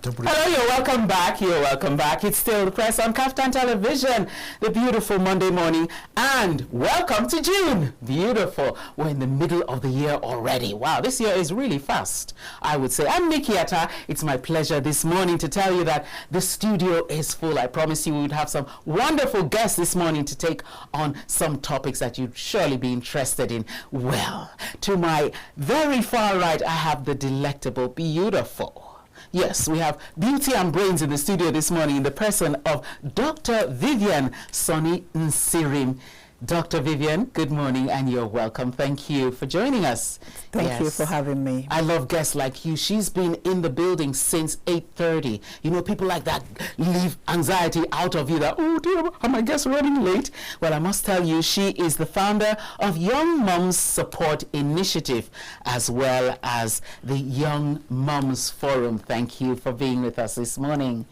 Hello, you're welcome back. You're welcome back. It's still the press on Kaftan Television, the beautiful Monday morning, and welcome to June. Beautiful. We're in the middle of the year already. Wow, this year is really fast, I would say. I'm Nikki Atta. It's my pleasure this morning to tell you that the studio is full. I promised you we would have some wonderful guests this morning to take on some topics that you'd surely be interested in. Well, to my very far right, I have the delectable, beautiful. Yes, we have beauty and brains in the studio this morning in the person of Dr. Vivian Sonny Nsirim. Dr. Vivian, good morning and you're welcome. Thank you for joining us. Thank you for having me. I love guests like you. She's been in the building since 8:30. You know, people like that leave anxiety out of you that, oh dear, are my guests running late? Well, I must tell you, she is the founder of Young Mums Support Initiative as well as the Young Mums Forum. Thank you for being with us this morning.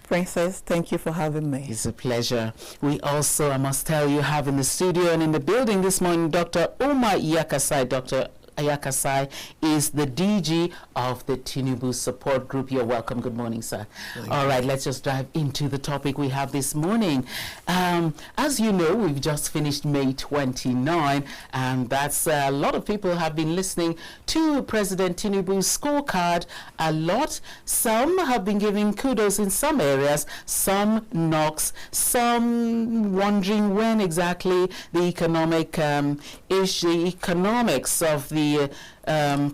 Princess, thank you for having me. It's a pleasure. We also, I must tell you, have in the studio and in the building this morning, Dr. Umar Yakasai. Dr. Yakasai is the DG of the Tinubu'S support group. You're welcome. Good morning, sir. All right, let's just dive into the topic we have this morning. As you know, we've just finished May 29, and that's a lot of people have been listening to President Tinubu'S scorecard a lot. Some have been giving kudos in some areas, some knocks, some wondering when exactly the economics of the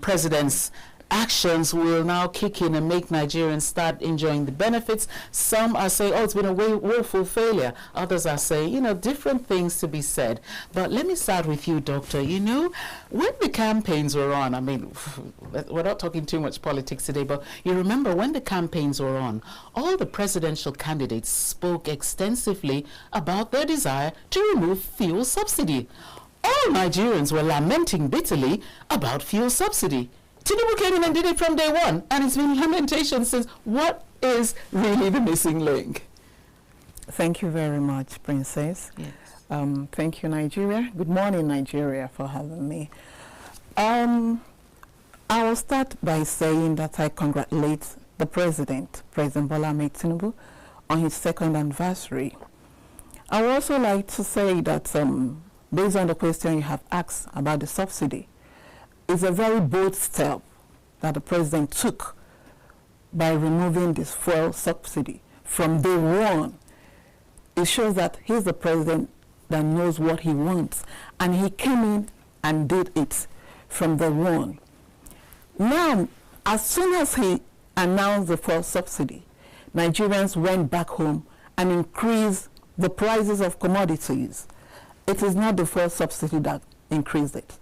president's actions will now kick in and make Nigerians start enjoying the benefits. Some are saying, oh, it's been a woeful failure. Others are saying, you know, different things to be said. But let me start with you, Doctor. You know, when the campaigns were on, I mean, we're not talking too much politics today, but you remember when the campaigns were on, all the presidential candidates spoke extensively about their desire to remove fuel subsidy. All Nigerians were lamenting bitterly about fuel subsidy. Tinubu came in and did it from day one, and it's been lamentation since. What is really the missing link? Thank you very much, Princess. Yes. Thank you, Nigeria. Good morning, Nigeria, for having me. I will start by saying that I congratulate the President Bola Ahmed Tinubu, on his second anniversary. I would also like to say that based on the question you have asked about the subsidy, it's a very bold step that the president took by removing this fuel subsidy from day one. It shows that he's the president that knows what he wants, and he came in and did it from day one. Now, as soon as he announced the fuel subsidy, Nigerians went back home and increased the prices of commodities. It is not the fuel subsidy that increased it.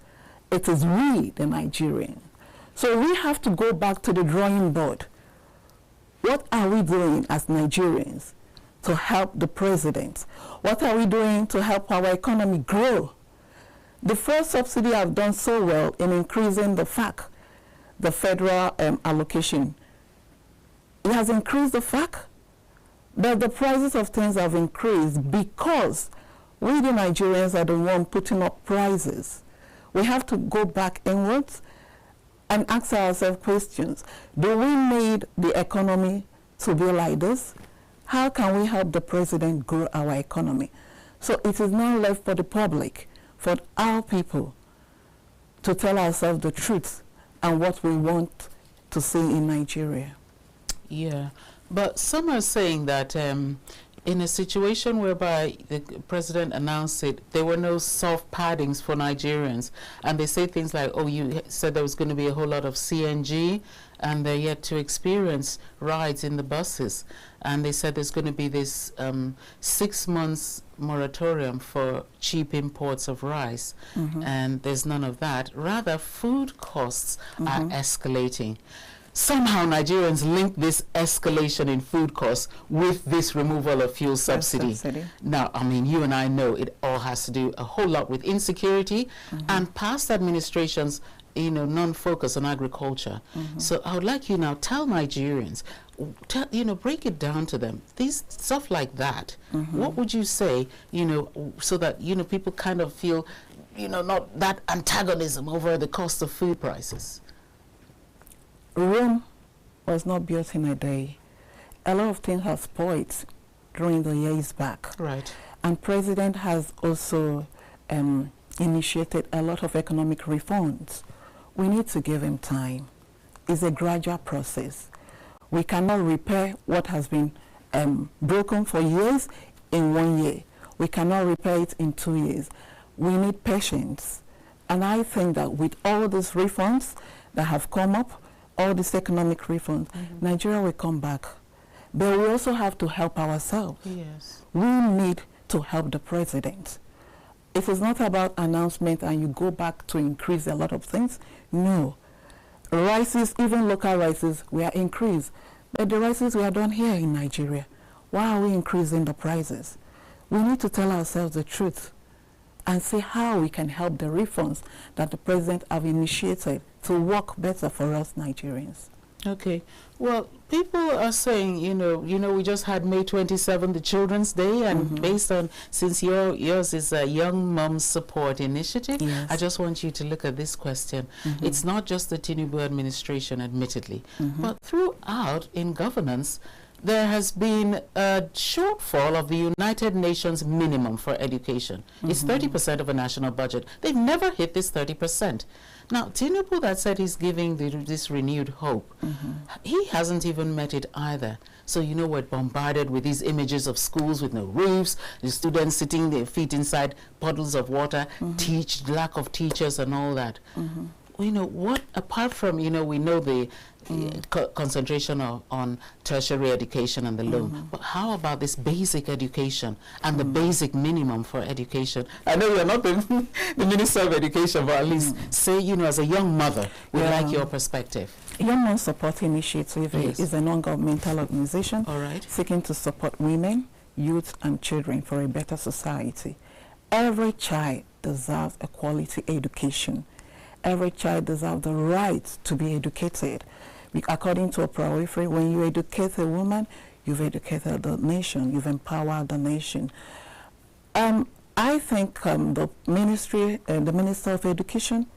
It is we, the Nigerians. So we have to go back to the drawing board. What are we doing as Nigerians to help the president? What are we doing to help our economy grow? The fuel subsidy have done so well in increasing the FAC, the federal allocation. It has increased the FAC, but the prices of things have increased because we, the Nigerians, are the ones putting up prices. We have to go back inwards and ask ourselves questions. Do we need the economy to be like this? How can we help the president grow our economy? So it is now left for the public, for our people, to tell ourselves the truth and what we want to see in Nigeria. Yeah, but some are saying that in a situation whereby the president announced it, there were no soft paddings for Nigerians. And they say things like, oh, you said there was going to be a whole lot of CNG, and they're yet to experience rides in the buses. And they said there's going to be this 6 months moratorium for cheap imports of rice. And there's none of that. Rather, food costs are escalating. Somehow Nigerians link this escalation in food costs with this removal of fuel subsidy. Now, I mean, you and I know it all has to do a whole lot with insecurity and past administrations, you know, non-focus on agriculture. So I would like you now tell Nigerians, you know, break it down to them. These stuff like that, what would you say, you know, so that, you know, people kind of feel, you know, not that antagonism over the cost of food prices? Rome was not built in a day. A lot of things have spoiled during the years back. Right. And President has also initiated a lot of economic reforms. We need to give him time. It's a gradual process. We cannot repair what has been broken for years in 1 year. We cannot repair it in 2 years. We need patience. And I think that with all these reforms that have come up, all these economic reforms, Nigeria will come back. But we also have to help ourselves. Yes. We need to help the president. It is not about announcement and you go back to increase a lot of things. No. Rices, even local rices, we are increased. But the rices we are done here in Nigeria, why are we increasing the prices? We need to tell ourselves the truth and see how we can help the reforms that the president have initiated to work better for us Nigerians. Okay. Well, people are saying, you know, we just had May 27, the Children's Day, and based on, since yours is a Young Moms Support Initiative, yes. I just want you to look at this question. It's not just the Tinubu administration, admittedly, but throughout in governance, there has been a shortfall of the United Nations minimum for education. It's 30% of a national budget. They've never hit this 30%. Now, Tinubu that said he's giving this renewed hope, he hasn't even met it either. So, you know, we're bombarded with these images of schools with no roofs, the students sitting their feet inside puddles of water, lack of teachers and all that. You know, what, apart from, you know, we know the concentration on tertiary education and the loan, but how about this basic education and the basic minimum for education? I know you're not the Minister of Education, but at least say, you know, as a young mother, we'd like your perspective. Young Moms Support Initiative is a non-governmental organization seeking to support women, youth and children for a better society. Every child deserves a quality education. Every child deserves the right to be educated. According to a priority, when you educate a woman, you've educated the nation, you've empowered the nation. I think the Minister of Education,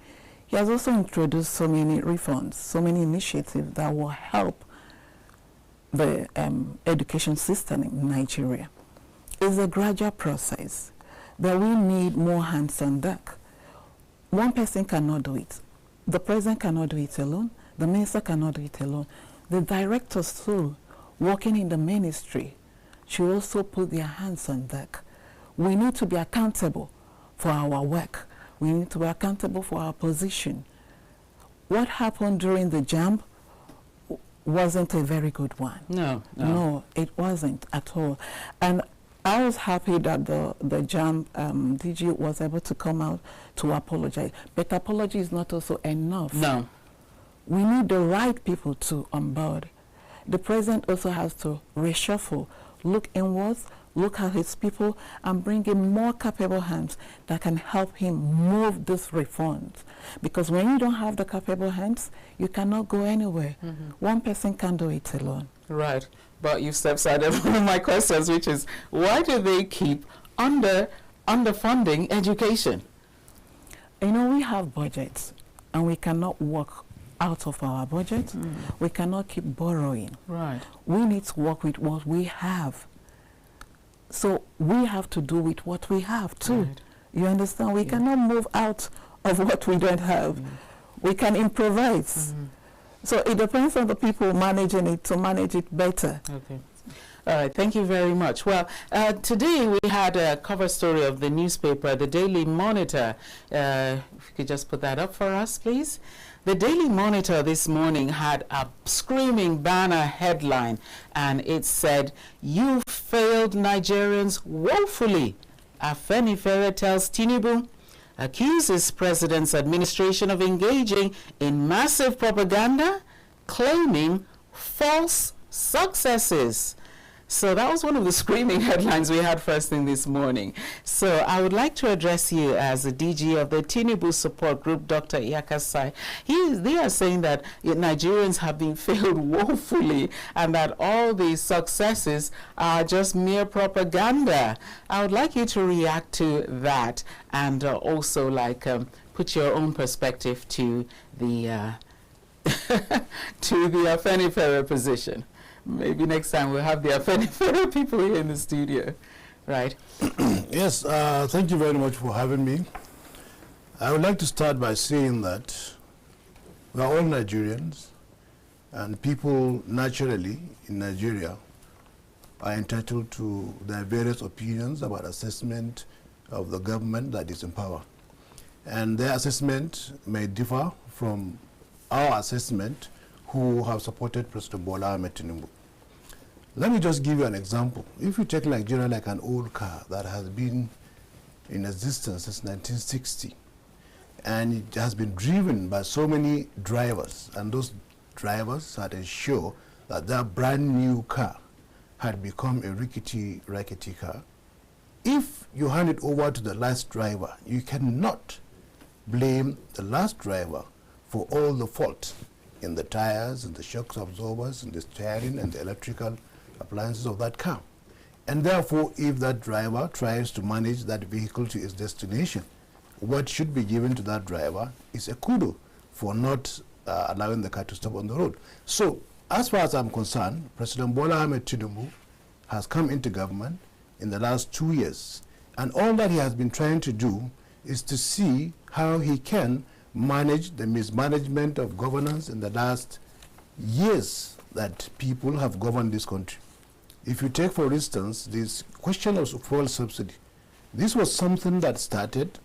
he has also introduced so many reforms, so many initiatives that will help the education system in Nigeria. It's a gradual process, but we need more hands on deck. One person cannot do it. The president cannot do it alone. The minister cannot do it alone. The directors too, working in the ministry, should also put their hands on deck. We need to be accountable for our work. We need to be accountable for our position. What happened during the JAMB wasn't a very good one. No, it wasn't at all. And I was happy that the JAMB DG was able to come out to apologize. But apology is not also enough. No. We need the right people to on board. The president also has to reshuffle, look inwards, look at his people, and bring in more capable hands that can help him move these reforms. Because when you don't have the capable hands, you cannot go anywhere. One person can't do it alone. Right. But you've subsided one of my questions, which is, why do they keep underfunding education? You know, we have budgets, and we cannot work out of our budget. We cannot keep borrowing. Right. We need to work with what we have. So we have to do with what we have too. Right. You understand? We cannot move out of what we don't have. We can improvise. So it depends on the people managing it to manage it better. Okay. All right, thank you very much. Well, today we had a cover story of the newspaper, the Daily Monitor. If you could just put that up for us, please. The Daily Monitor this morning had a screaming banner headline, and it said, "You failed Nigerians woefully." Afenifere tells Tinubu, accuses president's administration of engaging in massive propaganda, claiming false successes. So that was one of the screaming headlines we had first thing this morning. So I would like to address you as the DG of the Tinubu'S support group, Dr. Iyakasai. They are saying that Nigerians have been failed woefully and that all these successes are just mere propaganda. I would like you to react to that and also put your own perspective to the to the Afenifere position. Maybe next time we'll have the Afenifere people here in the studio, right? Yes, thank you very much for having me. I would like to start by saying that we are all Nigerians, and people naturally in Nigeria are entitled to their various opinions about assessment of the government that is in power. And their assessment may differ from our assessment who have supported President Bola Ahmed Tinubu. Let me just give you an example. If you take Nigeria like an old car that has been in existence since 1960, and it has been driven by so many drivers, and those drivers had ensured that that brand new car had become a rickety car. If you hand it over to the last driver, you cannot blame the last driver for all the fault in the tires, and the shock absorbers, and the steering, and the electrical appliances of that car. And therefore, if that driver tries to manage that vehicle to its destination, what should be given to that driver is a kudo for not allowing the car to stop on the road. So, as far as I'm concerned, President Bola Ahmed Tinubu has come into government in the last 2 years, and all that he has been trying to do is to see how he can manage the mismanagement of governance in the last years that people have governed this country. If you take, for instance, this question of fuel subsidy, this was something that started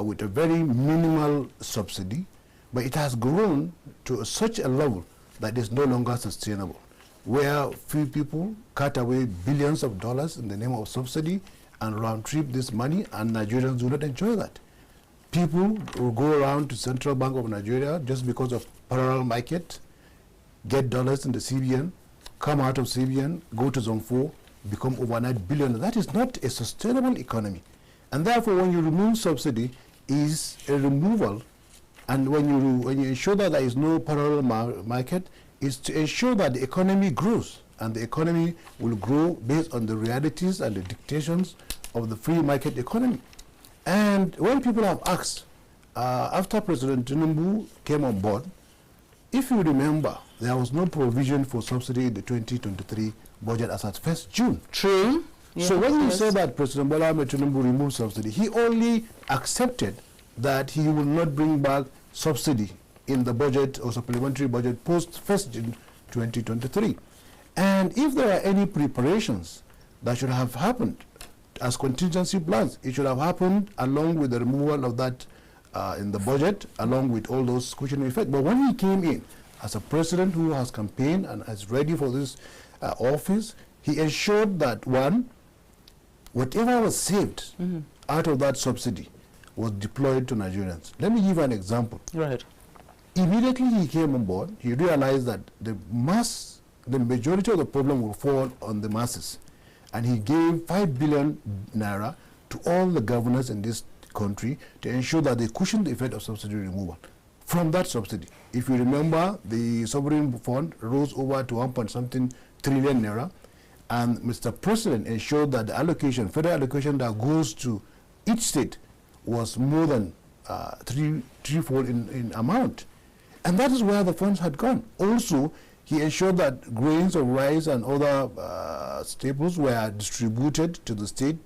with a very minimal subsidy, but it has grown to such a level that is no longer sustainable, where few people cut away billions of dollars in the name of subsidy and round trip this money, and Nigerians do not enjoy that. People will go around to Central Bank of Nigeria just because of parallel market, get dollars in the CBN, come out of CBN, go to Zone 4, become overnight billionaires. That is not a sustainable economy. And therefore, when you remove subsidy, is a removal. And when you ensure that there is no parallel market, is to ensure that the economy grows. And the economy will grow based on the realities and the dictations of the free market economy. And when people have asked, after President Tinubu came on board, if you remember, there was no provision for subsidy in the 2023 budget as at 1st June. True. Yes, so when you say that President Bola Ahmed Tinubu removed subsidy, he only accepted that he will not bring back subsidy in the budget or supplementary budget post 1st June 2023. And if there are any preparations that should have happened as contingency plans, it should have happened along with the removal of that in the budget, along with all those cushioning effects. But when he came in as a president who has campaigned and is ready for this office, he ensured that, one, whatever was saved out of that subsidy was deployed to Nigerians. Let me give an example. Right. Immediately he came on board, he realized that the majority of the problem will fall on the masses. And he gave 5 billion naira to all the governors in this country to ensure that they cushion the effect of subsidy removal. From that subsidy, if you remember, the sovereign fund rose over to 1.something trillion naira, and Mr. President ensured that the allocation, federal allocation that goes to each state was more than threefold in amount. And that is where the funds had gone. Also, he ensured that grains of rice and other staples were distributed to the state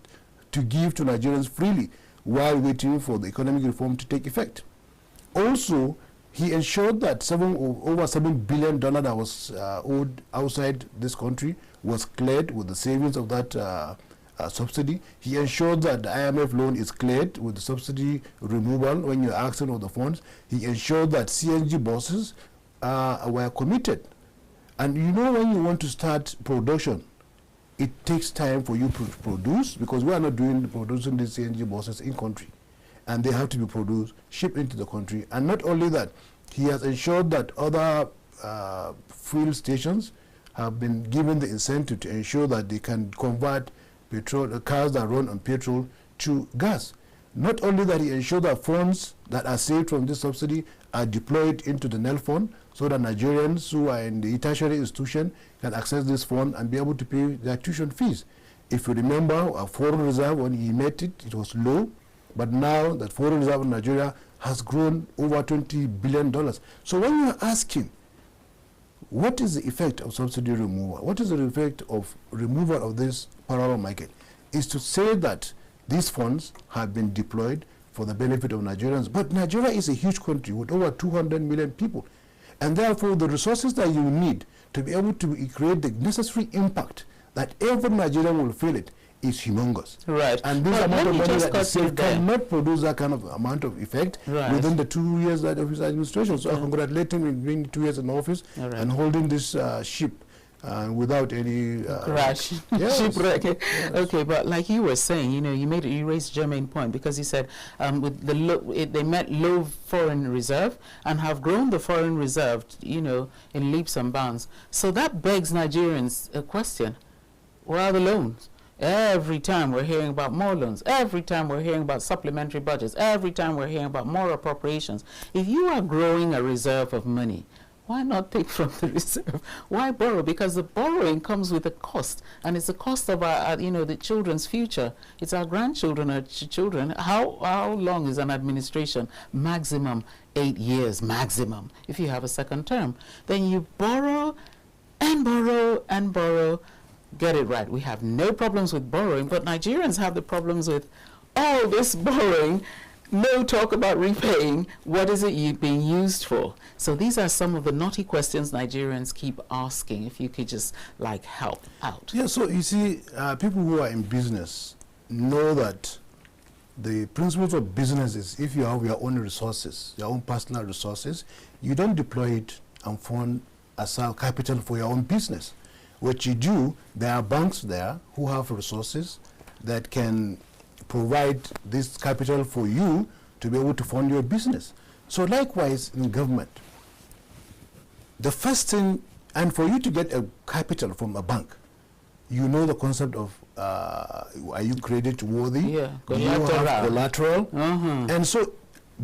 to give to Nigerians freely while waiting for the economic reform to take effect. Also, he ensured that over $7 billion that was owed outside this country was cleared with the savings of that subsidy. He ensured that the IMF loan is cleared with the subsidy removal when you're asking of the funds. He ensured that CNG buses were committed. And you know, when you want to start production, it takes time for you to produce, because we are not producing these CNG buses in country. And they have to be produced, shipped into the country. And not only that, he has ensured that other fuel stations have been given the incentive to ensure that they can convert cars that run on petrol to gas. Not only that, he ensured that funds that are saved from this subsidy are deployed into the NEL fund, so that Nigerians who are in the tertiary institution can access this fund and be able to pay their tuition fees. If you remember, our foreign reserve, when he met it, it was low, but now that foreign reserve in Nigeria has grown over $20 billion. So when you're asking, what is the effect of subsidy removal? What is the effect of removal of this parallel market? Is to say that these funds have been deployed for the benefit of Nigerians. But Nigeria is a huge country with over 200 million people. And therefore, the resources that you need to be able to create the necessary impact that every Nigerian will feel it is humongous. Right. And this amount of money that is saved cannot produce that kind of amount of effect within the 2 years of his administration. So I congratulate him in being 2 years in office and holding this ship without any crash. Shipwreck. Yes. Okay, but like you were saying, you know, you raised a germane point, because you said with the they met low foreign reserve and have grown the foreign reserve, you know, in leaps and bounds. So that begs Nigerians a question: where are the loans? Every time we're hearing about more loans, every time we're hearing about supplementary budgets, every time we're hearing about more appropriations. If you are growing a reserve of money, why not take from the reserve? Why borrow? Because the borrowing comes with a cost, and it's the cost of our, you know, the children's future. It's our grandchildren, our children. How long is an administration? Maximum 8 years, maximum. If you have a second term, then you borrow and borrow and borrow. Get it right. We have no problems with borrowing, but Nigerians have the problems with all this borrowing. No talk about repaying. What is it being used for? So these are some of the naughty questions Nigerians keep asking. If you could just like help out. Yeah, so you see, people who are in business know that the principles of business is, if you have your own resources, your own personal resources, you don't deploy it and fund as capital for your own business. What you do, there are banks there who have resources that can provide this capital for you to be able to fund your business. So likewise in government, the first thing, and for you to get a capital from a bank, you know the concept of are you credit worthy? Yeah, do you have collateral? And so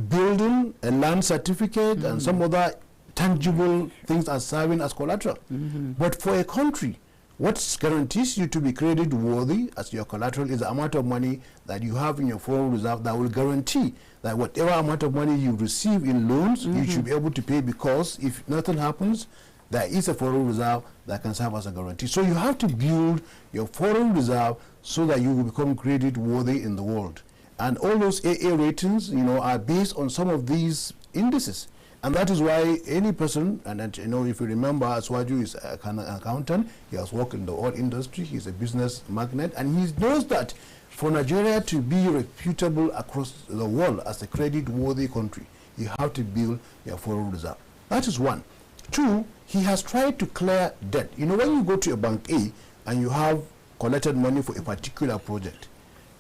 building a land certificate and some other tangible things are serving as collateral. But for a country, what guarantees you to be credit worthy as your collateral is the amount of money that you have in your foreign reserve that will guarantee that whatever amount of money you receive in loans, you should be able to pay, because if nothing happens, there is a foreign reserve that can serve as a guarantee. So you have to build your foreign reserve so that you will become credit worthy in the world. And all those AA ratings, you know, are based on some of these indices. And that is why any person, and you know, if you remember, Aswaju is an accountant, he has worked in the oil industry, he's a business magnate, and he knows that for Nigeria to be reputable across the world as a credit-worthy country, you have to build your foreign reserve. That is one. Two, he has tried to clear debt. You know, when you go to a bank A and you have collected money for a particular project,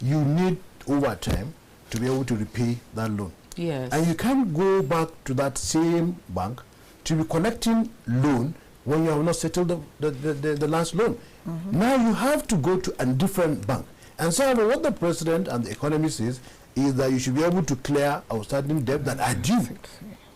you need over time to be able to repay that loan. Yes. And you can't go back to that same bank to be collecting loan when you have not settled the last loan. Now you have to go to a different bank. And so what the president and the economy says is that you should be able to clear outstanding debt that are due.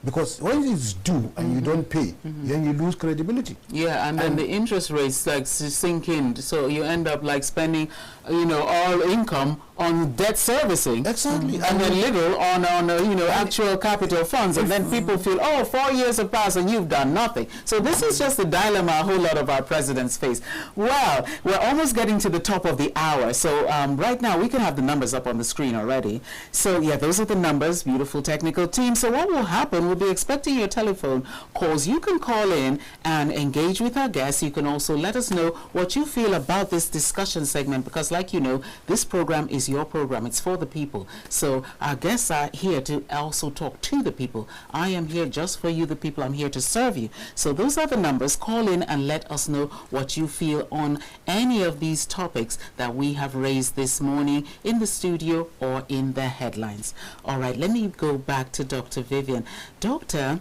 Because when it's due and you don't pay, then you lose credibility. Yeah, and then the interest rates like sink in, so you end up like spending, you know, all income on debt servicing. Exactly. And then little on you know, actual capital funds, and then people feel, oh, 4 years have passed and you've done nothing. So this is just the dilemma a whole lot of our presidents face. Well, we're almost getting to the top of the hour, so right now we can have the numbers up on the screen already. So yeah, those are the numbers, beautiful technical team. So what will happen, we'll be expecting your telephone calls. You can call in and engage with our guests. You can also let us know what you feel about this discussion segment, because like you know, this program is your program. It's for the people. So our guests are here to also talk to the people. I am here just for you, the people. I'm here to serve you. So those are the numbers. Call in and let us know what you feel on any of these topics that we have raised this morning in the studio or in the headlines. All right, let me go back to Dr. Vivian. Doctor,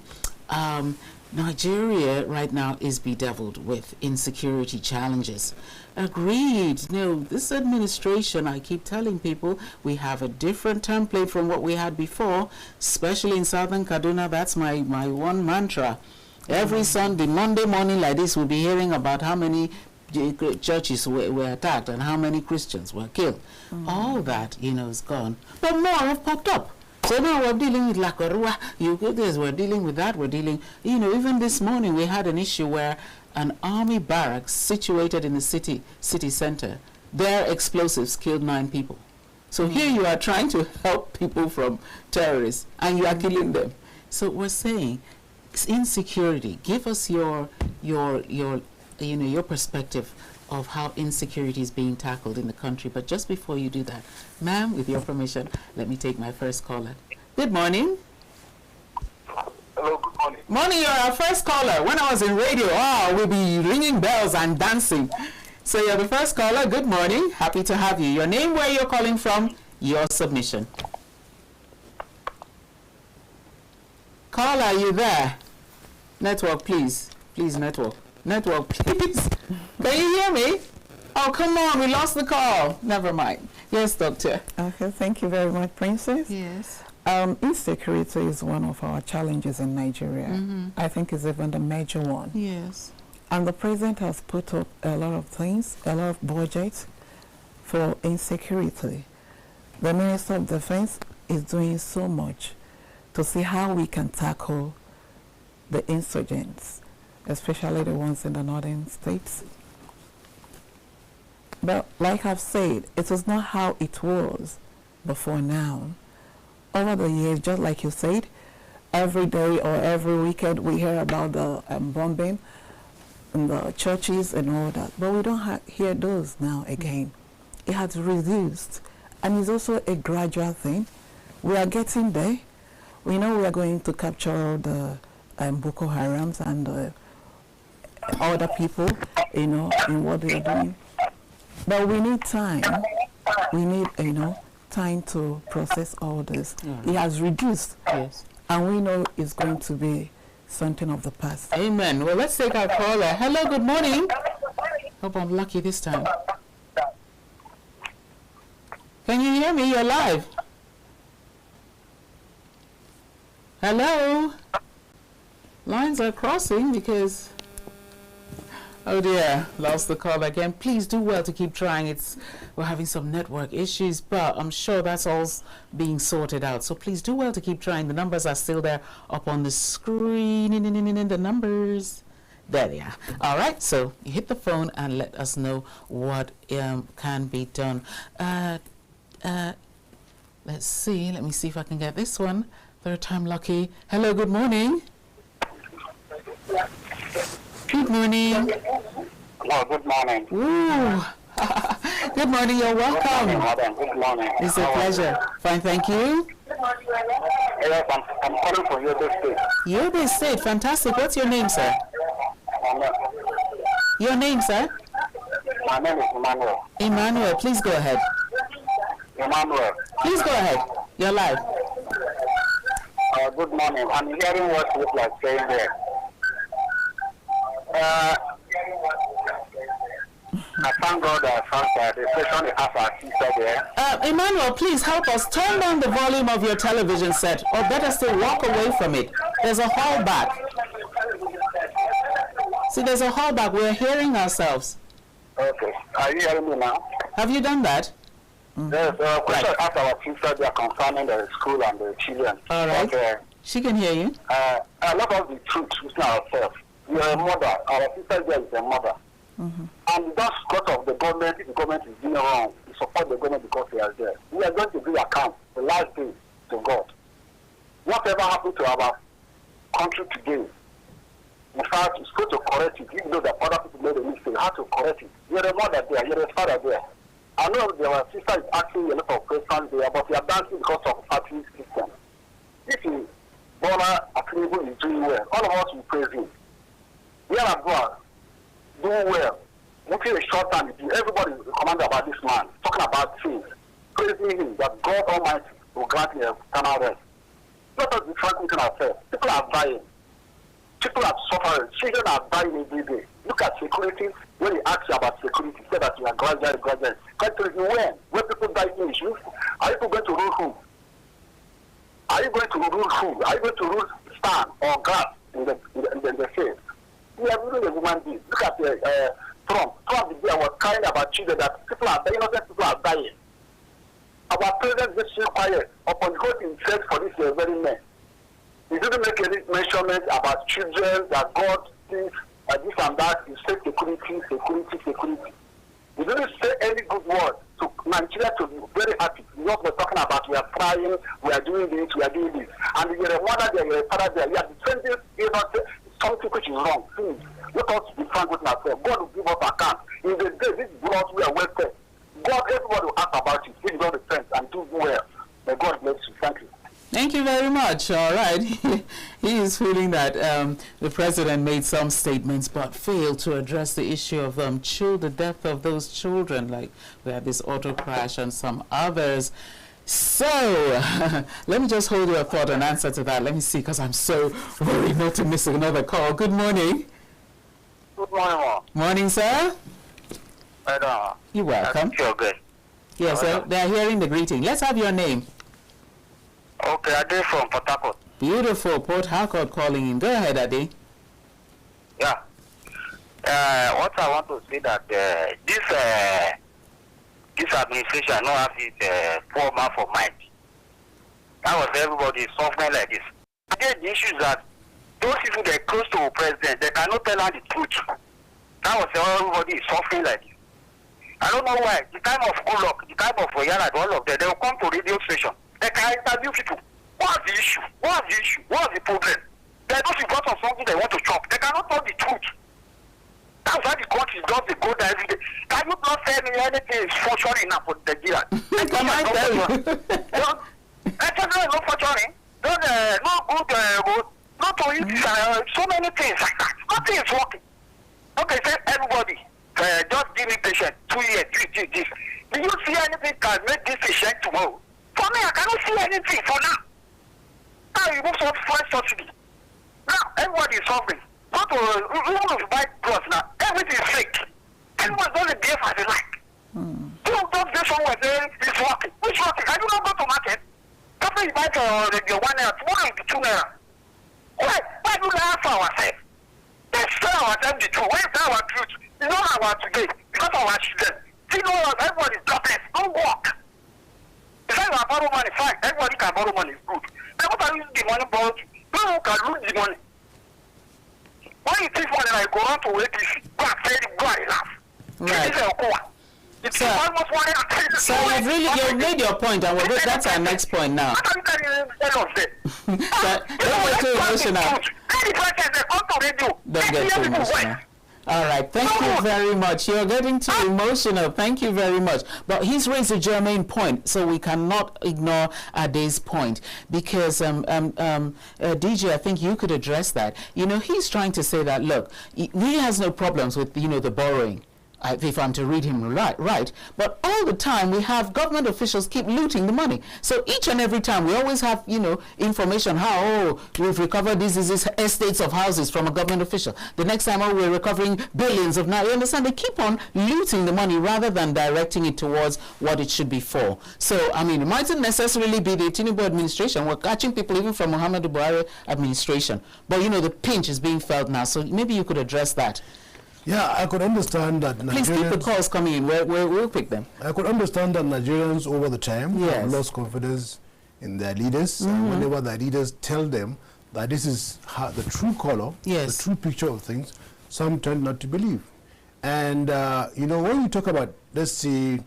Nigeria right now is bedeviled with insecurity challenges. Agreed. No, this administration, I keep telling people, we have a different template from what we had before, especially in Southern Kaduna. That's my one mantra. Every Sunday, Monday morning like this, we'll be hearing about how many churches were attacked and how many Christians were killed. All that, you know, is gone. But more have popped up. So now we're dealing with Lakarua, we're dealing with that, we're dealing, even this morning we had an issue where an army barracks situated in the city center, their explosives killed 9 people. So here you are trying to help people from terrorists and you are killing them. So we're saying insecurity. Give us your perspective of how insecurity is being tackled in the country. But just before you do that, ma'am, with your permission, let me take my first caller. Good morning. Hello, good morning. Morning, you're our first caller. When I was in radio, we'll be ringing bells and dancing. So you're the first caller. Good morning. Happy to have you. Your name, where you're calling from, your submission. Caller, are you there? Network, please. Please, network. Network, please. Can you hear me? Oh, come on. We lost the call. Never mind. Yes, doctor. Okay, thank you very much, Princess. Yes. Insecurity is one of our challenges in Nigeria. I think it's even the major one. Yes. And the president has put up a lot of things, a lot of budgets for insecurity. The Minister of Defense is doing so much to see how we can tackle the insurgents, especially the ones in the northern states. But like I've said, it is not how it was before now. Over the years, just like you said, every day or every weekend we hear about the bombing in the churches and all that. But we don't hear those now again. It has reduced. And it's also a gradual thing. We are getting there. We know we are going to capture the Boko Harams and other people, in what they are doing. But we need time. We need, time to process all this. It has reduced. Yes. And we know it's going to be something of the past. Amen. Well, let's take our caller. Hello, good morning. Hope I'm lucky this time. Can you hear me? You're live. Hello? Lines are crossing because... Oh dear, lost the call again. Please do well to keep trying. We're having some network issues, but I'm sure that's all being sorted out. So please do well to keep trying. The numbers are still there up on the screen. The numbers. There they are. All right, so you hit the phone and let us know what can be done. Let's see. Let me see if I can get this one. Third time lucky. Hello, good morning. Good morning. Hello, good morning. Ooh. Good morning, you're welcome. Good morning. It's a pleasure. Fine, thank you. Yes, I'm calling from Yobe State. Yobe State, fantastic. What's your name, sir? Your name, sir? My name is Emmanuel. Emmanuel, please go ahead. Emmanuel. Please go ahead. You're live. Good morning. I'm hearing what you are saying there. I thank God that the station has our sister there. Emmanuel, please help us. Turn down the volume of your television set, or better still, walk away from it. There's a hall back. See, there's a hall back. We're hearing ourselves. Okay. Are you hearing me now? Have you done that? Yes. Question asked our sister there concerning the school and the children. All right. But, She can hear you. let us be true to ourselves. We are a mother. Our sister there is a mother. And that's because of the government. If the government is doing wrong, we support the government because they are there. We are going to give account the last day to God. Whatever happened to our country today, in fact, it's going to correct it. Even though that other people made a mistake, how to correct it. You're a mother there, you're a father there. I know your sister is asking a lot of questions there, but we are dancing because of party system. If you Bola Tinubu is doing well, all of us will praise him. We are abroad, doing well. Looking a short time, everybody is commanded about this man, talking about things, praising him that God Almighty will grant him eternal rest. Let us be frank with ourselves. People are dying. People are suffering. Children are dying every day. Look at security. When you ask you about security, say that you are graduate. Countries when people die in issues, are you going to rule who? Are you going to rule who? Are you going to rule sand or grass in the field? We are ruling a human being. Look at Trump. Trump was crying about children that people are dying, innocent people are dying. Our president just stay quiet upon God himself for this very man. He didn't make any measurement about children that God thinks this and that is security. He didn't say any good word to Nigeria to be very happy. We are talking about we are trying, we are doing this. And you're a mother there, you're a father there. You are defending something which is wrong. Please, let us be frank with ourselves. God will give us account. In the day, this blood we are wasted. God, everybody will ask about it. If you don't repent and do well, may God bless you. Thank you. Thank you very much. All right. He is feeling that the president made some statements but failed to address the issue of the death of those children, like we had this auto crash and some others. So, let me just hold your thought and answer to that. Let me see, because I'm so worried not to miss another call. Good morning. Good morning, Mom. Morning, sir. You're welcome. Yes, sir. They are hearing the greeting. Let's have your name. Okay, Ade from Port Harcourt. Beautiful. Port Harcourt calling in. Go ahead, Ade. Yeah. What I want to say that this administration not have it formal for mind. That was everybody suffering like this. Again, the issue is that those people that are close to the president, they cannot tell her the truth. That was everybody suffering like this. I don't know why. The time of Kulok, the time of Oyala, all of them, they will come to radio station. They can interview people. What's the issue? What's the problem? They don't because of something they want to chop. They cannot tell the truth. That's why the country does the go there every day. Can you not tell me anything is fortunate enough for Nigeria? Can I tell you? No fortunate. No good. Not to eat so many things like that. Nothing is working. Okay, say everybody, just give me patient 2 years, this. Do you see anything can make this patient tomorrow? For me, I cannot see anything for now. Now you move some fresh subsidy. Now everybody is suffering. Not to even if you buy clothes now, everything is fake. Everyone doesn't behave as they like. Don't go somewhere there, it's working. Which working? I do not go to market. After you buy your 1 naira, tomorrow it will be 2 naira. Why do we ask for ourselves? Let's tell ourselves the truth. When we tell our truth, it's not our today, because of our children. See, no, everybody is jobless. Don't work. If I borrow money, fine. Everybody can borrow money, good. Then what are you using the money borrowed? No one can lose the money. When you take money, I go on to APC, go and say, go and laugh. Right. It's almost 100. So you've made your point, and that's our next point now. Don't get too emotional. Don't get too emotional. All right, thank you very much. You're getting too emotional. Thank you very much. But he's raised a germane point, so we cannot ignore Ade's point, because DJ, I think you could address that. You know, he's trying to say that, look, he really has no problems with, the borrowing. If I'm to read him right, but all the time we have government officials keep looting the money. So each and every time we always have, information how, we've recovered these estates of houses from a government official. The next time, we're recovering billions of naira. You understand? They keep on looting the money rather than directing it towards what it should be for. So, I mean, it mightn't necessarily be the Tinubu administration. We're catching people even from Muhammadu Buhari administration. But, the pinch is being felt now. So maybe you could address that. Yeah, I could understand that Nigerians... Please keep the calls coming in. We'll pick them. I could understand that Nigerians over the time have lost confidence in their leaders. And whenever their leaders tell them that this is the true color, the true picture of things, some tend not to believe. And, when you talk about, let's say,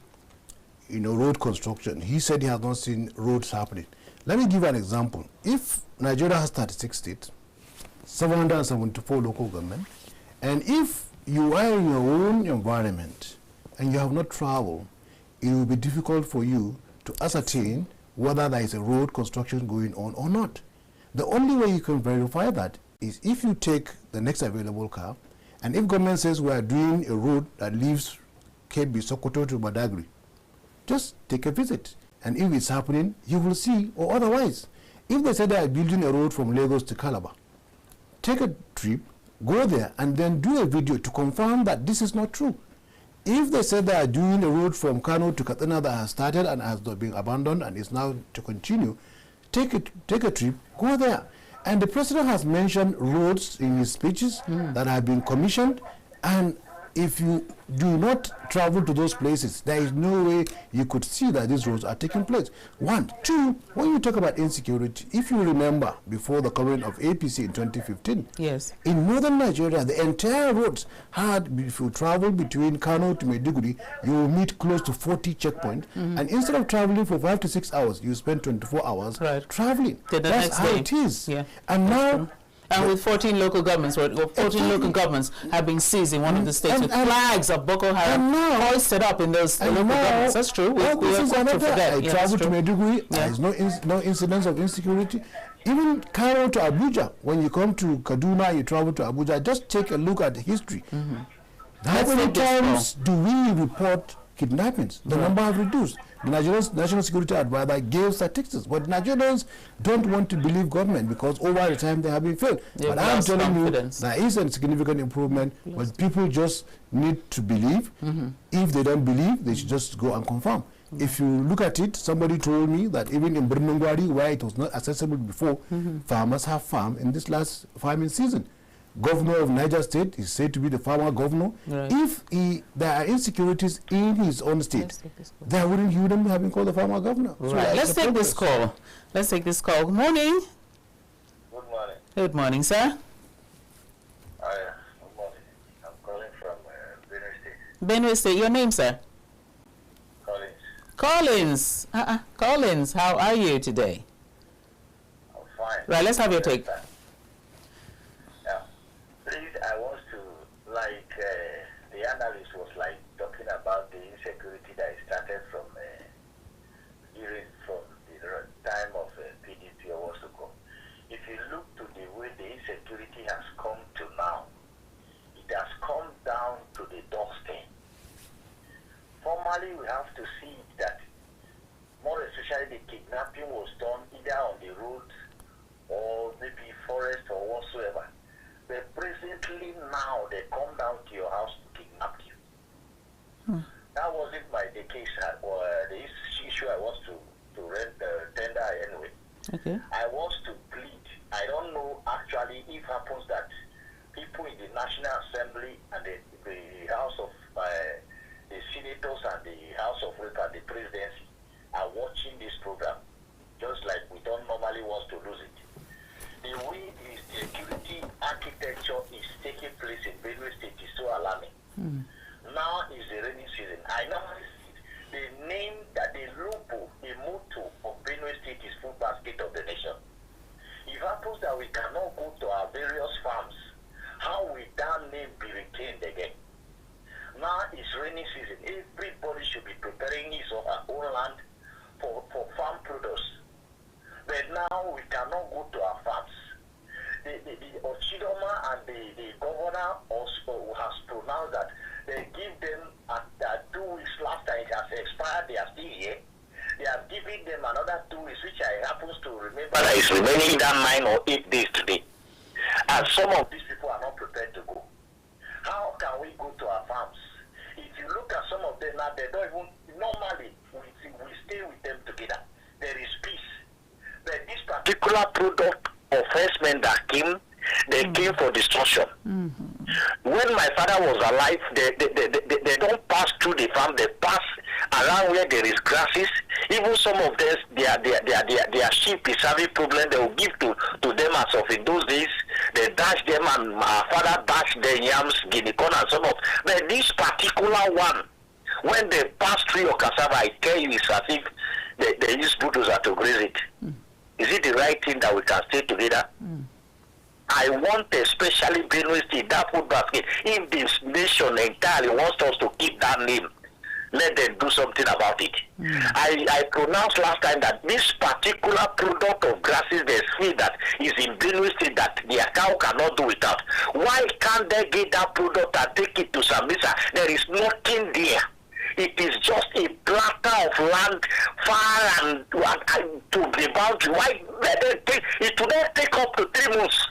road construction, he said he has not seen roads happening. Let me give you an example. If Nigeria has 36 states, 774 local government, and if you are in your own environment and you have not traveled, it will be difficult for you to ascertain whether there is a road construction going on or not. The only way you can verify that is if you take the next available car, and if government says we are doing a road that leaves Kebbi, Sokoto to Badagry, just take a visit. And if it's happening, you will see, or otherwise. If they say they are building a road from Lagos to Calabar, take a trip, go there and then do a video to confirm that this is not true. If they said they are doing a road from Kano to Katsina that has started and has not been abandoned and is now to continue, take a trip, go there. And the president has mentioned roads in his speeches that have been commissioned, and if you do not travel to those places, there is no way you could see that these roads are taking place. One. Two, when you talk about insecurity, if you remember before the coming of APC in 2015, yes, in northern Nigeria, the entire roads had, if you travel between Kano to Maiduguri, you will meet close to 40 checkpoints, and instead of traveling for 5 to 6 hours, you spend 24 hours traveling. That's how it is. Yeah. And now, and with 14 local governments, local governments have been seized in one of the states with flags of Boko Haram hoisted up in those local governments. That's true. We have to forget. I traveled to Maiduguri. There is no incidents of insecurity. Even Cairo to Abuja, when you come to Kaduna, you travel to Abuja, just take a look at the history. How many times do we report kidnappings? The number have reduced. The National Security Advisor gave statistics, but Nigerians don't want to believe government because over the time they have been failed. But I'm telling you, there is a significant improvement, but people just need to believe. If they don't believe, they should just go and confirm. If you look at it, somebody told me that even in Birmingwari, where it was not accessible before, farmers have farmed in this last farming season. Governor of Niger State is said to be the farmer governor. If there are insecurities in his own state, he wouldn't have been called the farmer governor. So let's take this call. Let's take this call. Good morning. Good morning. Good morning, sir. Good morning. I'm calling from Benue State. Benue State. Your name, sir? Collins. Collins. Collins, how are you today? I'm fine. Right, let's have your take. Yeah. Please, I want to, the analyst was talking about the insecurity that started from the time of PDP or what's to come. If you look to the way the insecurity has come to now, it has come down to the doorstep. Formally, we have to see that more especially the kidnapping was done either on the roads or maybe forest or whatsoever. But presently now they come down to your house to kidnap you. That wasn't the case or the issue I was to tender anyway. Okay. I was to plead. I don't know actually if it happens that people in the National Assembly and the House of the senators and the House of Rep and the presidency are watching this program, just like we don't normally want to lose it. The way the security architecture is taking place in Benue State is so alarming. Now is the rainy season. I normally see the name that the logo, the motto of Benue State is food basket of the nation. If it happens that we cannot go to our various farms, how will that name be retained again? Now it's rainy season. Everybody should be preparing his or her own land for farm produce. But now we cannot go to our farms. The Ochidoma and the governor also has pronounced that they give them 2 weeks last time it has expired, they are still here. They have given them another 2 weeks, which I happens to remember that is remaining either 9 or 8 days today. And some of these people are not prepared to go. How can we go to our farms? If you look at some of them now, they don't even, normally, we stay with them together. There is peace. But this particular product of herdsmen that came, they came for destruction. When my father was alive, they don't pass through the farm, they pass around where there is grasses. Even some of them, their sheep is having problem, they will give to them as of in those days. They dash them and my father dashed the yams, guinea corn and some of. But this particular one, when they pass through your cassava, I tell you, it's as if they use bulldozer to graze it. Is it the right thing that we can stay together? I want especially Benue State, that food basket. If this nation entirely wants us to keep that name, let them do something about it. I pronounced last time that this particular product of grasses, there's feed that is in Benue State that their cow cannot do without. Why can't they get that product and take it to Sambisa? There is nothing there. It is just a platter of land far and to the boundary. Why? It will not take up to 3 months.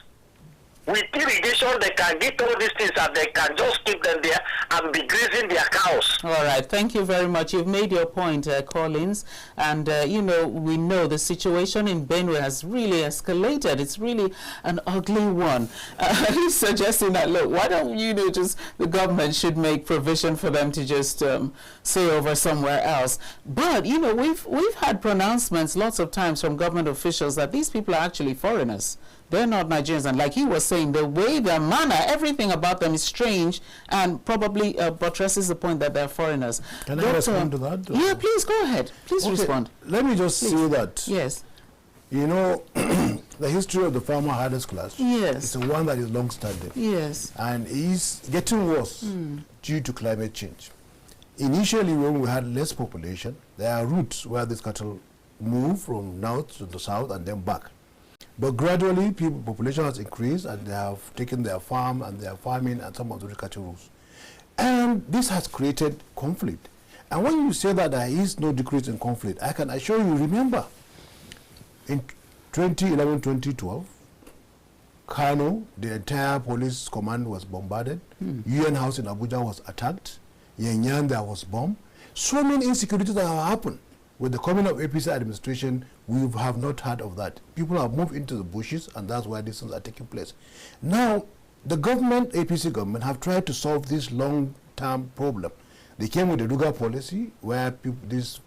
With irrigation, they can get all these things and they can just keep them there and be grazing their cows. All right, thank you very much. You've made your point, Collins. And, you know, we know the situation in Benue has really escalated. It's really an ugly one. He's suggesting that, look, why don't you know, just the government should make provision for them to just stay over somewhere else. But, you know, we've had pronouncements lots of times from government officials that these people are actually foreigners. They're not Nigerians, and like he was saying, the way, their manner, everything about them is strange, and probably buttresses the point that they're foreigners. Can I respond to that? Yeah, please go ahead. Please respond. Let me just say that. Yes. You know, the history of the farmer hardest class. Yes. It's a one that is long-standing. Yes. And is getting worse due to climate change. Initially, when we had less population, there are routes where these cattle move from north to the south and then back. But gradually, population has increased, and they have taken their farm and they are farming and some of the cattle routes. And this has created conflict. And when you say that there is no decrease in conflict, I can assure you, remember, in 2011, 2012, Kano, the entire police command was bombarded. UN House in Abuja was attacked. Yenyan, there was bombed. So many insecurities that have happened. With the coming of APC administration, we have not heard of that. People have moved into the bushes, and that's why these things are taking place. Now, the government, APC government, have tried to solve this long-term problem. They came with the Ruga policy, where these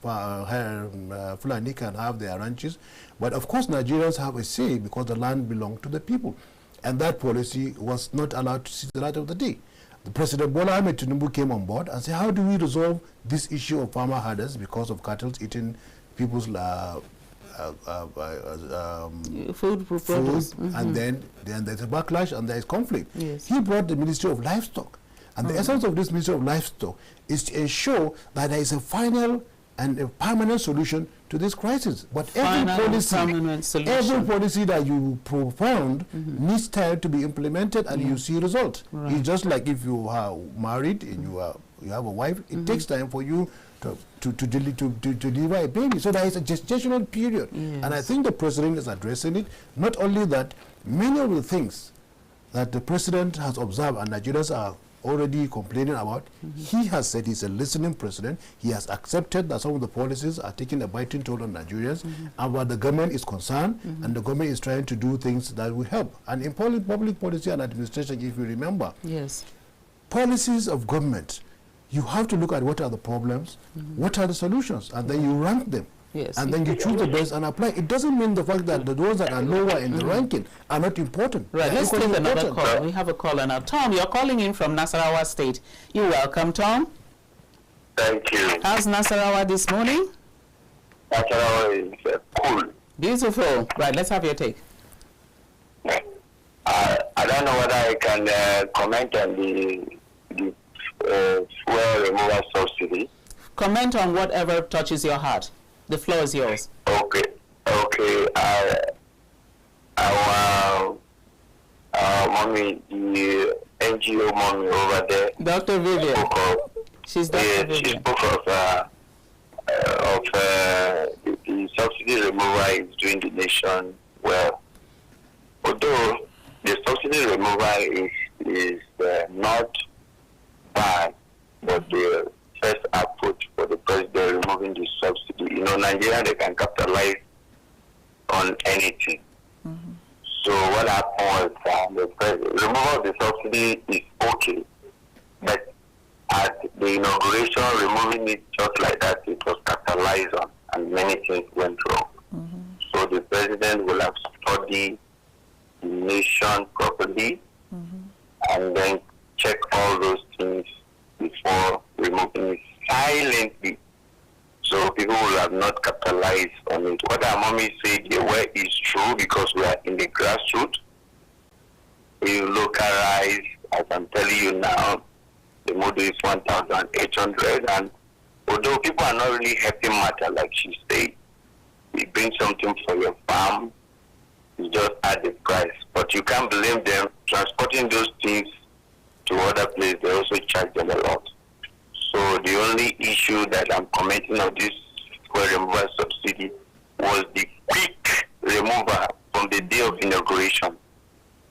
Fulani can have their ranches. But of course, Nigerians have a say because the land belongs to the people. And that policy was not allowed to see the light of the day. The President Bola Ahmed Tinubu came on board and said, how do we resolve this issue of farmer herders because of cattle eating people's food, and then there's a backlash and there is conflict. Yes. He brought the Ministry of Livestock. And the essence of this Ministry of Livestock is to ensure that there is a final and a permanent solution to this crisis. But every policy that you propound needs time to be implemented, and you see results. Right. It's just like if you are married and you have a wife, it takes time for you to deliver a baby. So there is a gestational period. Yes. And I think the president is addressing it. Not only that, many of the things that the president has observed and Nigerians are already complaining about, he has said he's a listening president. He has accepted that some of the policies are taking a biting toll on Nigerians, and where the government is concerned, and the government is trying to do things that will help. And in public policy and administration, if you remember, yes, policies of government, you have to look at what are the problems, what are the solutions, and then you rank them. Yes. And then you choose the best and apply. It doesn't mean the fact that the ones that are lower in the ranking are not important. Right, let's take another call. We have a caller now. Tom, you're calling in from Nasarawa State. You're welcome, Tom. Thank you. How's Nasarawa this morning? Nasarawa is cool. Beautiful. Right, let's have your take. I don't know whether I can comment on the fuel removal subsidy. Comment on whatever touches your heart. The floor is yours. Okay. Our mommy, the NGO mommy over there, Dr. Vivian. She's Dr. Vivian. She spoke of the subsidy removal is doing the nation well. Although the subsidy removal is not bad, but the first approach for the president removing the subsidy. You know, Nigeria, they can capitalize on anything. So what happened was the removal of the subsidy is okay, but at the inauguration, removing it just like that, it was capitalized on, and many things went wrong. So the president will have studied the nation properly, and then check all those things before removing it silently, so people will have not capitalized on it. What our mommy said where is true, because we are in the grassroots. We localize, as I'm telling you now, the model is 1,800, and although people are not really helping matter, like she said, we bring something for your farm, you just add the price. But you can't blame them transporting those things to other places. They also charge them a lot. So the only issue that I'm commenting on this fuel removal subsidy was the quick removal from the day of inauguration.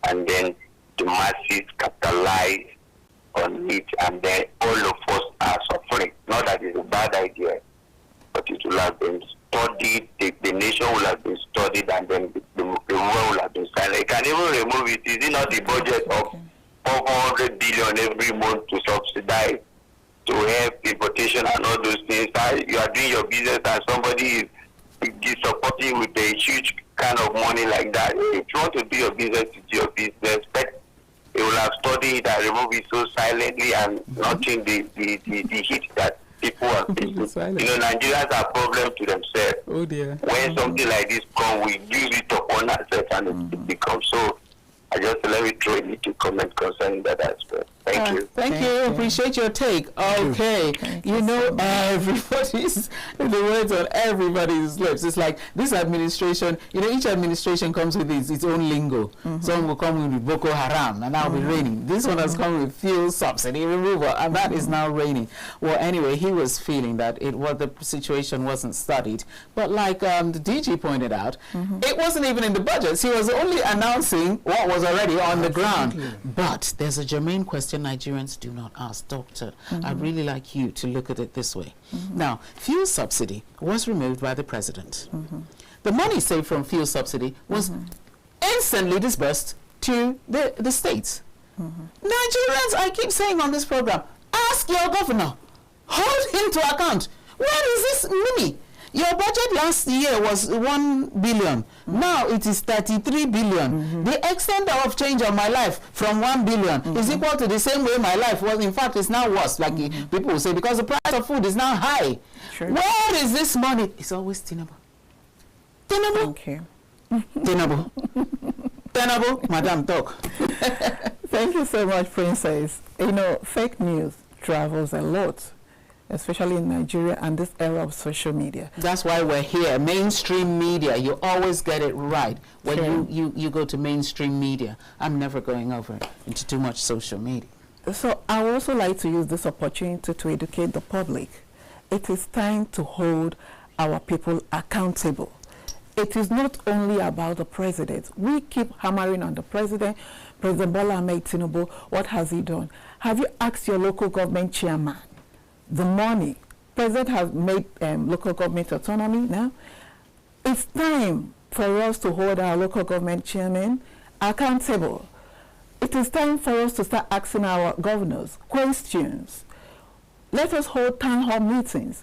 and then the masses capitalize on it, and then all of us are suffering. Not that it's a bad idea, but it will have been studied, the nation will have been studied, and then the world will have been silent. You can even remove it. Is it not the budget of 400 billion every month to subsidize, to help importation and all those things? You are doing your business and somebody is supporting with a huge kind of money like that. If you want to do your business, do your business, but they will have studied it and remove it so silently and not in the hit that people are facing. Nigerians are a problem to themselves. Oh dear. When something like this comes, we use it upon ourselves and it becomes so. I just let me throw a little comment concerning that aspect. Thank you. Thank you. Appreciate your take. Okay. Everybody's, the words on everybody's lips. It's like this administration, each administration comes with its own lingo. Some will come with Boko Haram, and now will be raining. This one has come with fuel subsidy removal, and that is now raining. Well, anyway, he was feeling that the situation wasn't studied. But like the DG pointed out, it wasn't even in the budgets. He was only announcing what was already on the ground. But there's a germane question Nigerians do not ask. Doctor, I'd really like you to look at it this way. Now, fuel subsidy was removed by the president. The money saved from fuel subsidy was instantly disbursed to the states. Nigerians, I keep saying on this program, ask your governor, hold him to account. Where is this money? Your budget last year was 1 billion. Now it is 33 billion. The extent of change of my life from 1 billion is equal to the same way my life was. In fact, it's now worse, like people will say, because the price of food is now high. Where is this money? It's always Tinubu. Tinubu. Thank you. Tinubu. Tinubu, Madam, talk. Thank you so much, Princess. Fake news travels a lot, especially in Nigeria and this era of social media. That's why we're here. Mainstream media, you always get it right when you go to mainstream media. I'm never going over into too much social media. So I would also like to use this opportunity to educate the public. It is time to hold our people accountable. It is not only about the president. We keep hammering on the president. President Bola Ahmed Tinubu, what has he done? Have you asked your local government chairman? The money. President has made local government autonomy now. It's time for us to hold our local government chairman accountable. It is time for us to start asking our governors questions. Let us hold town hall meetings.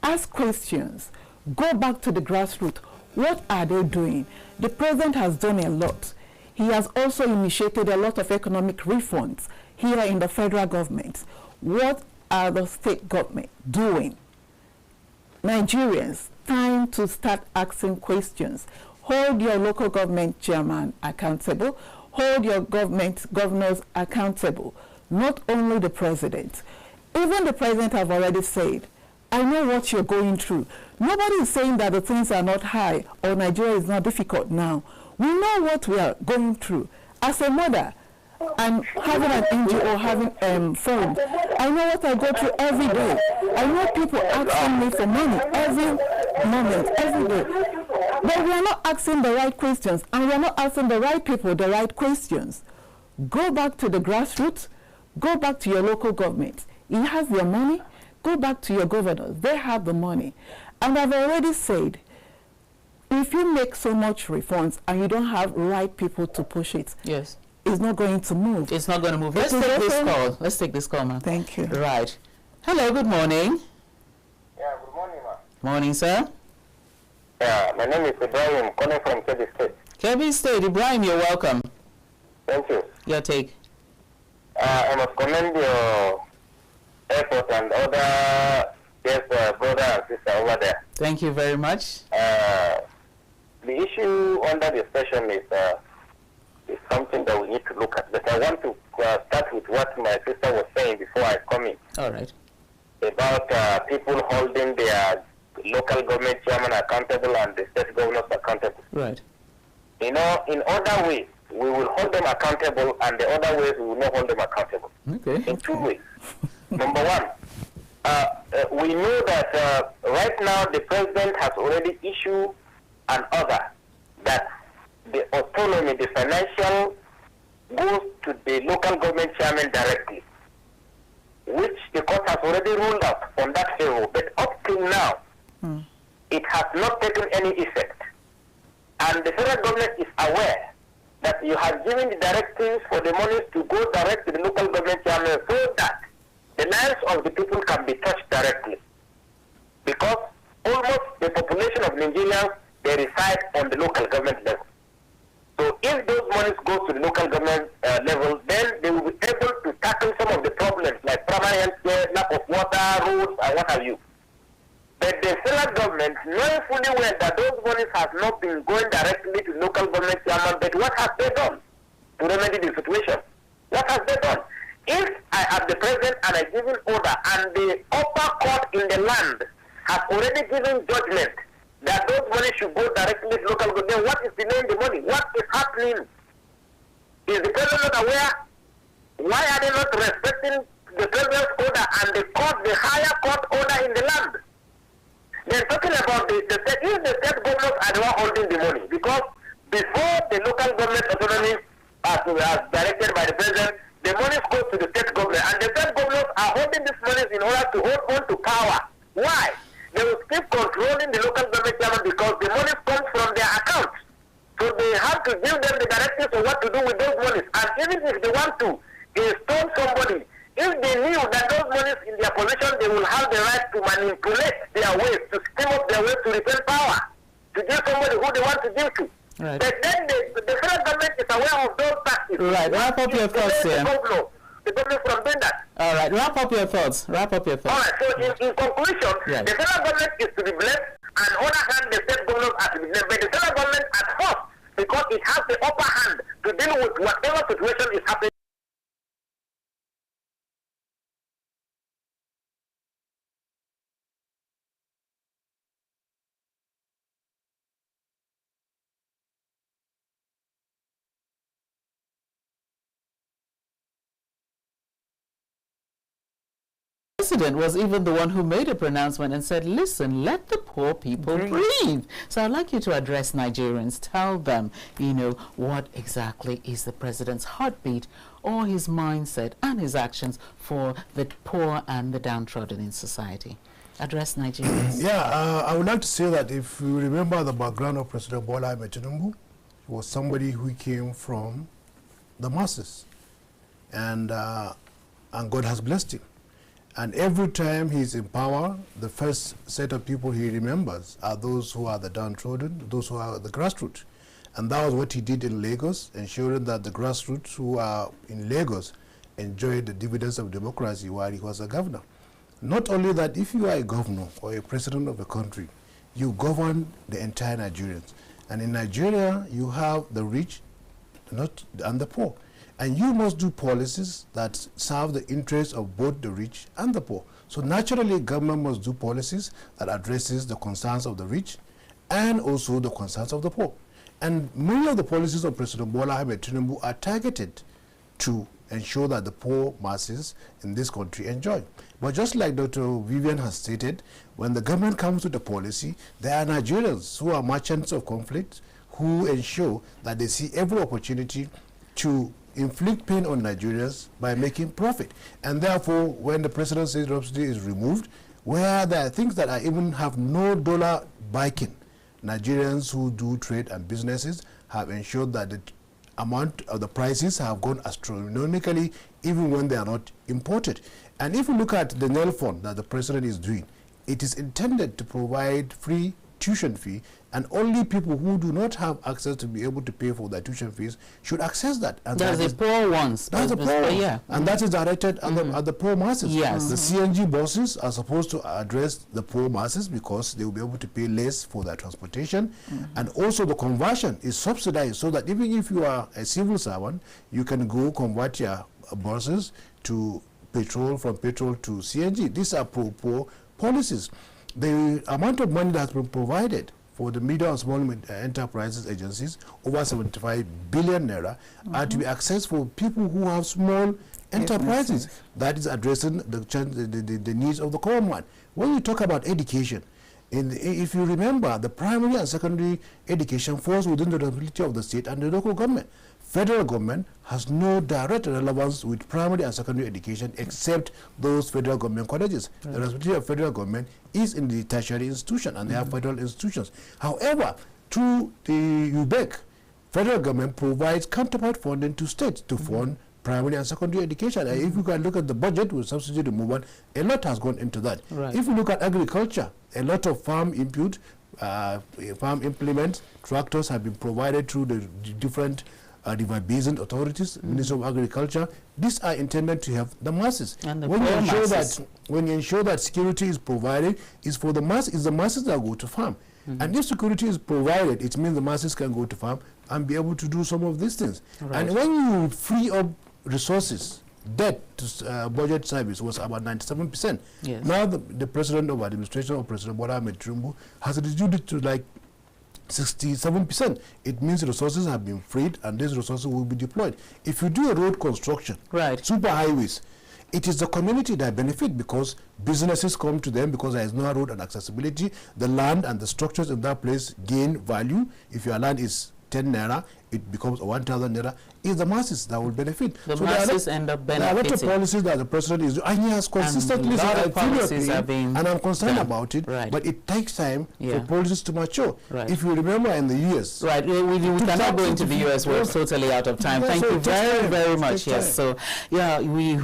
Ask questions. Go back to the grassroots. What are they doing? The president has done a lot. He has also initiated a lot of economic reforms here in the federal government. What are the state government doing? Nigerians, time to start asking questions. Hold your local government chairman accountable. Hold your governors accountable. Not only the president. Even the president have already said, I know what you're going through. Nobody is saying that the things are not high or Nigeria is not difficult now. We know what we are going through. As a mother, and having an NGO, having forum, I know what I go through every day. I know people asking me for money every moment, every day. But we are not asking the right questions, and we are not asking the right people the right questions. Go back to the grassroots. Go back to your local government. He has their money. Go back to your governors. They have the money. And I've already said, if you make so much reforms and you don't have right people to push it, yes, it's not going to move. It's not going to move. Let's take this call. Let's take this call, ma'am. Thank you. Right. Hello, good morning. Yeah, good morning, ma'am. Morning, sir. Yeah, my name is Ibrahim, calling from Kebbi State. Kebbi State. Ibrahim, you're welcome. Thank you. Your take. I must commend your effort and other brother and sister over there. Thank you very much. The issue under discussion is something that we need to look at. But I want to start with what my sister was saying before I come in. All right. About people holding their local government chairman accountable and the state governors accountable. Right. In other ways, we will hold them accountable, and the other ways we will not hold them accountable. Okay. In two ways. Number one, we know that right now the president has already issued an order that the autonomy, the financial goes to the local government chairman directly, which the court has already ruled out on that favor, but up till now, it has not taken any effect. And the federal government is aware that you have given the directives for the monies to go direct to the local government chairman so that the lives of the people can be touched directly. Because almost the population of Nigerians, they reside on the local government level. So if those monies go to the local government level, then they will be able to tackle some of the problems like primary health care, lack of water, roads, and what have you. But the federal government, knowing fully well that those monies have not been going directly to local government chairman, but what have they done to remedy the situation? What have they done? If I am the president and I give an order and the upper court in the land has already given judgment that those money should go directly to local government, then what is delaying the money? What is happening? Is the president not aware? Why are they not respecting the president's order and the court, the higher court order in the land? They're talking about the state. If the state governors are the one holding the money, because before the local government autonomy as directed by the president, the money goes to the state government, and the state governors are holding these monies in order to hold on to power. Why? They will keep controlling the local government chairman because the money comes from their accounts. So they have to give them the directives of what to do with those monies. And even if they want to install somebody, if they knew that those monies in their possession, they will have the right to manipulate their ways, to scheme up their ways to retain power, to give somebody who they want to give to. Right. But then the federal government is aware of those practices. Right. Wrap up your thoughts here. The government from doing that. All right. Wrap up your thoughts. Wrap up your thoughts. All right. So in conclusion, yes, the federal government is to be blessed, and on the other hand, the state governors are to be blessed. But the federal government at first, because it has the upper hand to deal with whatever situation is happening. The president was even the one who made a pronouncement and said, listen, let the poor people breathe. So I'd like you to address Nigerians. Tell them, you know, what exactly is the president's heartbeat or his mindset and his actions for the poor and the downtrodden in society. Address Nigerians. Yeah, I would like to say that if you remember the background of President Bola Ahmed Tinubu, he was somebody who came from the masses, and God has blessed him. And every time he's in power, the first set of people he remembers are those who are the downtrodden, those who are the grassroots. And that was what he did in Lagos, ensuring that the grassroots who are in Lagos enjoyed the dividends of democracy while he was a governor. Not only that, if you are a governor or a president of a country, you govern the entire Nigerians. And in Nigeria, you have the rich and the poor. And you must do policies that serve the interests of both the rich and the poor. So naturally, government must do policies that addresses the concerns of the rich and also the concerns of the poor. And many of the policies of President Bola Ahmed Tinubu are targeted to ensure that the poor masses in this country enjoy. But just like Dr. Vivian has stated, when the government comes to the policy, there are Nigerians who are merchants of conflict who ensure that they see every opportunity to inflict pain on Nigerians by making profit. And therefore, when the president says subsidy is removed, where there are things that even have no dollar backing, Nigerians who do trade and businesses have ensured that the amount of the prices have gone astronomically even when they are not imported. And if you look at the nail fund that the president is doing, it is intended to provide free tuition fee, and only people who do not have access to be able to pay for their tuition fees should access that. And that's the poor ones. That's the poor ones. Yeah. And that is directed at the poor masses. Yes. The CNG buses are supposed to address the poor masses because they will be able to pay less for their transportation. And also the conversion is subsidized so that even if you are a civil servant, you can go convert your buses to petrol, from petrol to CNG. These are poor policies. The amount of money that has been provided for the medium and small enterprises agencies, over 75 billion naira, are to be accessed for people who have small enterprises. That is addressing the needs of the common man. When you talk about education, If you remember, the primary and secondary education falls within the responsibility of the state and the local government. Federal government has no direct relevance with primary and secondary education except those federal government colleges. Right. The responsibility of federal government is in the tertiary institution, and they have federal institutions. However, through the UBEC, federal government provides counterpart funding to states to fund primary and secondary education. And if you can look at the budget with subsidy removal, a lot has gone into that. Right. If you look at agriculture, a lot of farm input, farm implements, tractors have been provided through the different river basin authorities, Ministry of Agriculture. These are intended to help the masses. And the when you ensure that security is provided, is for the masses, it's the masses that go to farm. And if security is provided, it means the masses can go to farm and be able to do some of these things. Right. And when you free up resources, debt to budget service was about 97%. Yes. Now the president of administration, or President Bola Ahmed Tinubu, has reduced it to like 67%. It means resources have been freed and these resources will be deployed. If you do a road construction, right, super highways, it is the community that benefit because businesses come to them because there is no road and accessibility. The land and the structures in that place gain value. If your land is 10 naira, it becomes 1,000 naira. It's the masses that will benefit. The masses end up benefiting. There are a lot of policies that the president is doing, and he has consistently said, and I'm concerned about it, right, but it takes time for policies to mature. Right. If you remember in the US. Right, we cannot go into the US, we're totally out of time. Thank you very, very much. Yes, so, yeah, we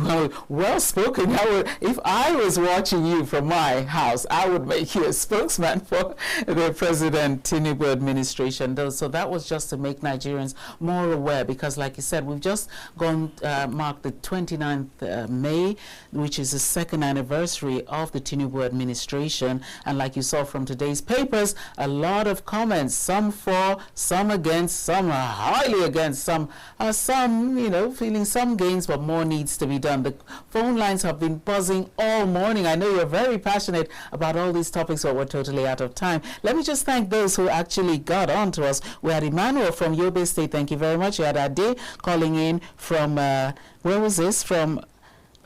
well spoken. If I was watching you from my house, I would make you a spokesman for the President Tinubu administration. So that was just to make Nigerians more aware, because like you said, we've just marked the 29th May, which is the second anniversary of the Tinubu administration. And like you saw from today's papers, a lot of comments, some for, some against, some are highly against, some feeling some gains, but more needs to be done. The phone lines have been buzzing all morning. I know you're very passionate about all these topics, but we're totally out of time. Let me just thank those who actually got on to us. We had Emmanuel from Yobe State. Thank you very much. You had Ade calling in from, where was this? From,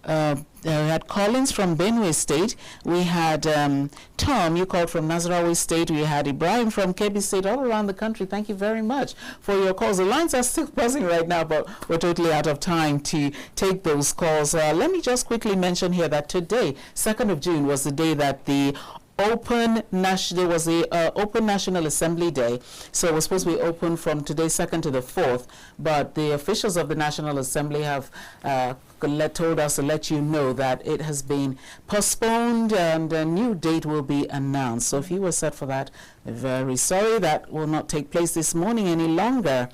we had Collins from Benue State. We had Tom, you called from Nasarawa State. We had Ibrahim from Kebbi State, all around the country. Thank you very much for your calls. The lines are still buzzing right now, but we're totally out of time to take those calls. Let me just quickly mention here that today, 2nd of June, was the day that the Open National Assembly Day. So it was supposed to be open from today 2nd to the 4th, but the officials of the National Assembly have told us to let you know that it has been postponed and a new date will be announced. So if you were set for that, very sorry, that will not take place this morning any longer.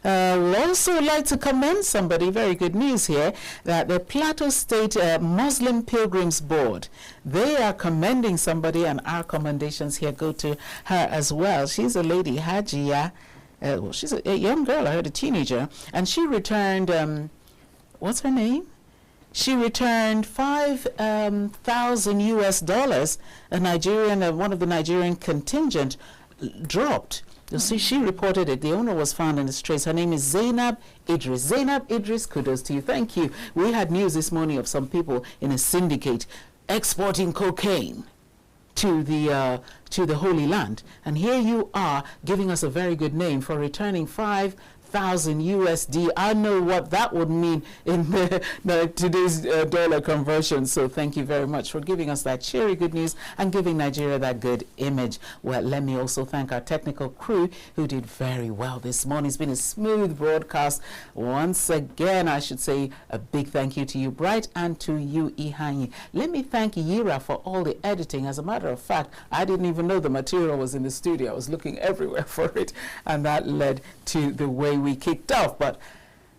We'd also like to commend somebody, very good news here, that the Plateau State Muslim Pilgrims Board, they are commending somebody, and our commendations here go to her as well. She's a lady, Hajia, she's a young girl, I heard a teenager, and she returned, what's her name? She returned $5,000 US. A Nigerian, one of the Nigerian contingent dropped. You see, she reported it. The owner was found in the streets. Her name is Zainab Idris. Zainab Idris, kudos to you. Thank you. We had news this morning of some people in a syndicate exporting cocaine to the Holy Land. And here you are giving us a very good name for returning $5,000 USD. I know what that would mean in today's dollar conversion. So thank you very much for giving us that cheery good news and giving Nigeria that good image. Well, let me also thank our technical crew who did very well this morning. It's been a smooth broadcast. Once again, I should say a big thank you to you, Bright, and to you, Ihanyi. Let me thank Yira for all the editing. As a matter of fact, I didn't even know the material was in the studio. I was looking everywhere for it, and that led to the way we kicked off. But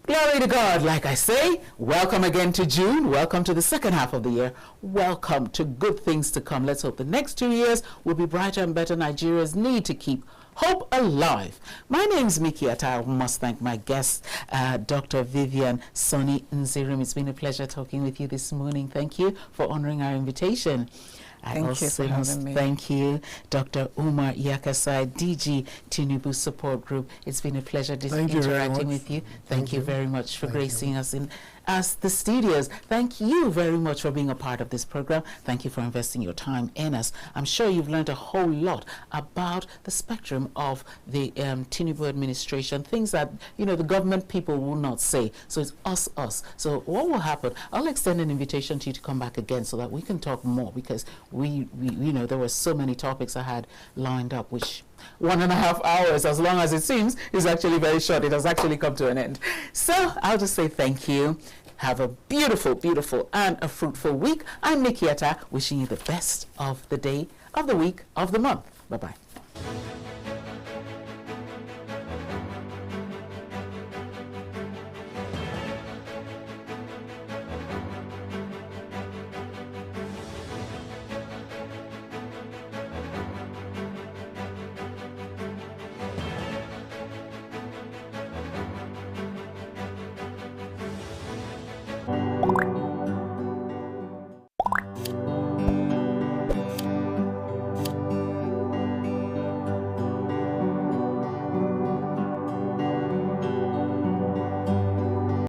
glory to God, like I say, welcome again to June. Welcome to the second half of the year. Welcome to good things to come. Let's hope the next 2 years will be brighter and better. Nigerians need to keep hope alive. My name's Miki Atta. I must thank my guest, Dr. Vivian Sonny Nzirim. It's been a pleasure talking with you this morning. Thank you for honoring our invitation. I also must thank you, Dr. Umar Yakasai, DG Tinubu Support Group. It's been a pleasure interacting with you. Thank you very much for gracing us as the studios. Thank you very much for being a part of this program. Thank you for investing your time in us. I'm sure you've learned a whole lot about the spectrum of the Tinubu administration, things that, you know, the government people will not say. So it's us. So what will happen? I'll extend an invitation to you to come back again so that we can talk more, because we you know, there were so many topics I had lined up, which 1.5 hours, as long as it seems, is actually very short. It has actually come to an end. So I'll just say thank you. Have a beautiful, beautiful and a fruitful week. I'm NIGCOMSAT, wishing you the best of the day, of the week, of the month. Bye-bye.